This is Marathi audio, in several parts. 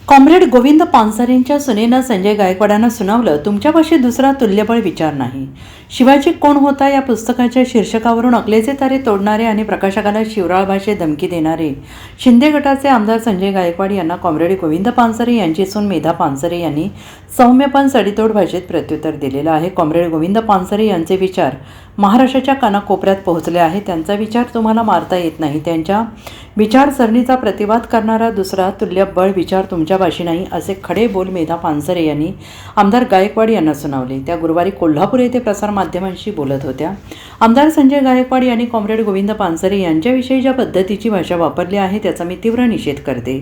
कॉम्रेड गोविंद पानसरेंच्या सुनेनं संजय गायकवाडांना सुनावलं, तुमच्यापाशी दुसरा तुल्यबळ विचार नाही. शिवाजी कोण होता या पुस्तकाच्या शीर्षकावरून अकलेचे तारे तोडणारे आणि प्रकाशकाला शिवराळ भाषेत धमकी देणारे शिंदे गटाचे आमदार संजय गायकवाड यांना कॉम्रेड गोविंद पानसरे यांची सून मेधा पानसरे यांनी सौम्य पण सडीतोड भाषेत प्रत्युत्तर दिलेलं आहे. कॉम्रेड गोविंद पानसरे यांचे विचार महाराष्ट्राच्या कानाकोपऱ्यात पोहोचले आहेत. त्यांचा विचार तुम्हाला मारता येत नाही. त्यांच्या विचारसरणीचा प्रतिवाद करणारा दुसरा तुल्यबळ विचार तुमच्यापाशी नाही, असे खडे बोल मेधा पानसरे यांनी आमदार गायकवाड यांना सुनावले. त्या गुरुवारी कोल्हापूर येथे प्रसारमाध्यमांशी बोलत होत्या. आमदार संजय गायकवाड यांनी कॉम्रेड गोविंद पानसरे यांच्याविषयी ज्या पद्धतीची भाषा वापरली आहे त्याचा मी तीव्र निषेध करते.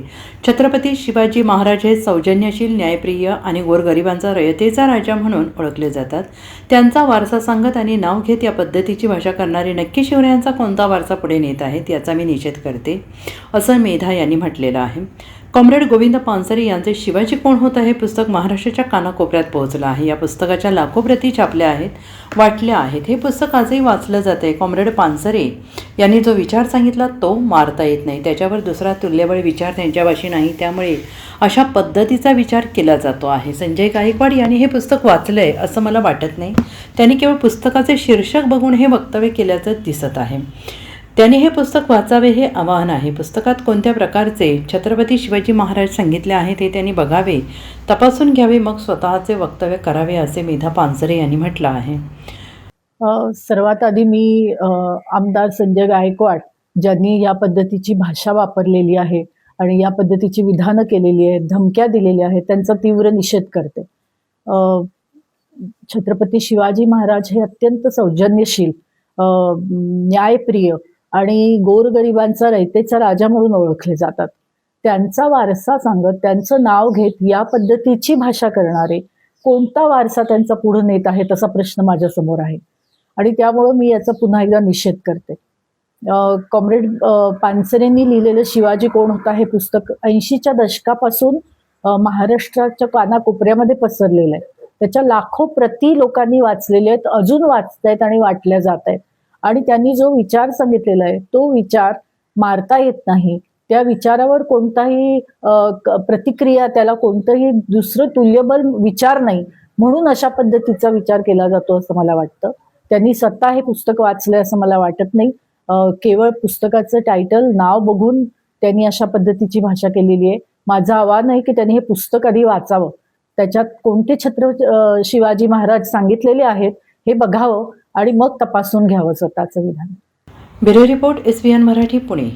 छत्रपती शिवाजी महाराज हे सौजन्यशील, न्यायप्रिय आणि गोरगरिबांचा रयतेचा राजा म्हणून ओळखले जातात. त्यांचा वारसा सांगत आणि नाव घेत या पद्धतीची भाषा करणारे नक्की शिवरायांचा कोणता वारसा पुढे नेत आहेत याचा मी निषेध करते, असं मेधा यांनी म्हटलेलं आहे. कॉम्रेड गोविंद पानसरे यांचे शिवाजी कोण होता हे पुस्तक महाराष्ट्राच्या कानाकोपऱ्यात पोहोचलं आहे. या पुस्तकाच्या लाखो प्रती छापल्या आहेत, वाटल्या आहेत. हे पुस्तक आजही वाचलं जाते. कॉम्रेड पानसरे यांनी जो विचार सांगितला तो मारता येत नाही. त्याच्यावर दुसरा तुल्यबळ विचार त्यांच्यापाशी नाही, त्यामुळे अशा पद्धतीचा विचार केला जातो आहे. संजय गायकवाड यांनी हे पुस्तक वाचलं आहे असं मला वाटत नाही. त्यांनी केवळ पुस्तकाचे शीर्षक बघून हे वक्तव्य केल्याचं दिसत आहे. त्यांनी हे पुस्तक वाचावे हे आवाहन आहे. पुस्तकात कोणत्या प्रकारचे छत्रपती शिवाजी महाराज सांगितले आहेत हे त्यांनी बघावे, तपासून घ्यावे, मग स्वतःचे वक्तव्य करावे, असे मेधा पानसरे यांनी म्हटलं आहे. सर्वात आधी मी आमदार संजय गायकवाड ज्यांनी या पद्धतीची भाषा वापरलेली आहे आणि या पद्धतीची विधानं केलेली आहेत, धमक्या दिलेल्या आहेत, त्यांचा तीव्र निषेध करते. छत्रपती शिवाजी महाराज हे अत्यंत सौजन्यशील, न्यायप्रिय आणि गोरगरिबांचा रयतेचा राजा म्हणून ओळखले जातात. त्यांचा वारसा सांगत, त्यांचं नाव घेत या पद्धतीची भाषा करणारे कोणता वारसा त्यांचा पुढे नेत आहेत असा प्रश्न माझ्यासमोर आहे आणि त्यामुळं मी याचा पुन्हा एकदा निषेध करते. कॉम्रेड पानसरेंनी लिहिलेलं शिवाजी कोण होता हे पुस्तक 80च्या दशकापासून महाराष्ट्राच्या कानाकोपऱ्यामध्ये पसरलेलं आहे. त्याच्या लाखो प्रती लोकांनी वाचलेले आहेत, अजून वाचतायत आणि वाटल्या जात आहेत. आणि त्यांनी जो विचार सांगितलेला आहे तो विचार मारता येत नाही. त्या विचारावर कोणताही प्रतिक्रिया, त्याला कोणतंही दुसरं तुल्यबल विचार नाही, म्हणून अशा पद्धतीचा विचार केला जातो असं मला वाटतं. त्यांनी स्वतः हे पुस्तक वाचलंय असं मला वाटत नाही. केवळ पुस्तकाचं टायटल, नाव बघून त्यांनी अशा पद्धतीची भाषा केलेली आहे. माझं आव्हान आहे की त्यांनी हे पुस्तक आधी वाचावं, त्याच्यात कोणते शिवाजी महाराज सांगितलेले आहेत हे बघावं आणि मग तपासून घ्यावं स्वतःचं विधान. Bureau report, SVN Marathi, Pune.